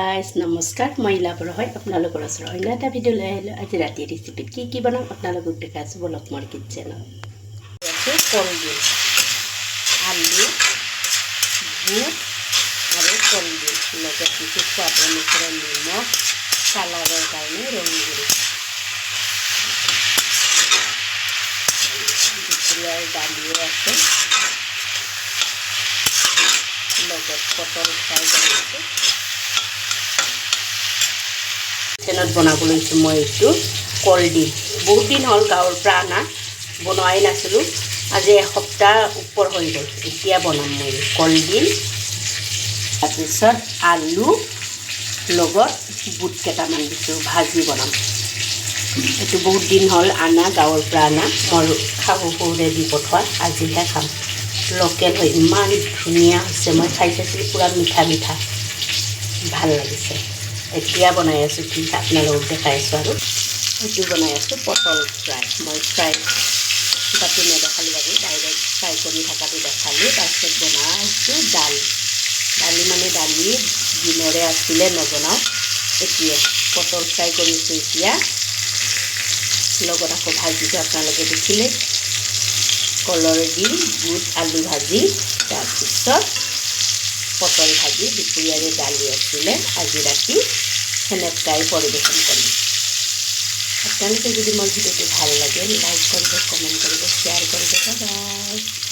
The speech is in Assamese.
গাইজ নমস্কাৰ, মই ইলাপৰা হয় আপোনালোকৰ ওচৰত অন্য এটা ভিডিঅ' লৈ আহিলোঁ। আজি ৰাতি ৰেচিপিত কি বনাম আপোনালোকক দেখাইছোঁ বলক মোৰ কিটচেনত। কলডিল, আলু, বুট আৰু কলডিল লগত কিছু সোৱাদ অনুসৰি নিমখ, কালাৰৰ কাৰণে ৰংগুৰি, দুপৰীয়াৰ দালিও আছে, লগত পটল ফ্ৰাই কৰিছোঁ। কিচেনত বনাব লৈছোঁ মই এইটো কলডিল। বহুত দিন হ'ল গাঁৱৰ পৰা অনা, বনোৱাই নাছিলোঁ। আজি এসপ্তাহ ওপৰ হৈ গ'ল, এতিয়া বনাম মই কলডিল। তাৰপিছত আলু লগত বুট কেইটামান দিছোঁ, ভাজি বনাম। এইটো বহুত দিন হ'ল অনা, গাঁৱৰ পৰা অনা, মোৰ শাহু শহুৰে দি পঠোৱা। আজিহে খাম। লোকেল হয়, ইমান ধুনীয়া হৈছে। মই খাই চাইছিলোঁ, পূৰা মিঠা মিঠা, ভাল লাগিছে। এতিয়া বনাই আছোঁ কি আপোনালোকক দেখাই আছোঁ। আৰু এইটো বনাই আছোঁ পটল ফ্ৰাই। মই ফ্ৰাই তাতে নেদেখালোঁ বাৰু, ডাইৰেক্ট ফ্ৰাই কৰি থকাটো দেখালোঁ। তাৰপিছত বনাইছোঁ দালি মানে দালি দিনৰে আছিলে, নবনাওঁ। এতিয়া পটল ফ্ৰাই কৰিছোঁ। এতিয়া লগত আকৌ ভাজিটো আপোনালোকে দেখিলে, কলৰ ডিল, বুট আলু ভাজি, তাৰপিছত পটল ভাজি, দুপৰীয়াৰে দালি আছিলে। আজি ৰাতি সেনেকাই পৰিৱেশন কৰিম। আপোনালোকে যদি মোৰ ভিডিঅ'টো ভাল লাগে লাইক কৰিব, কমেণ্ট কৰিব, শ্বেয়াৰ কৰিব। বাই।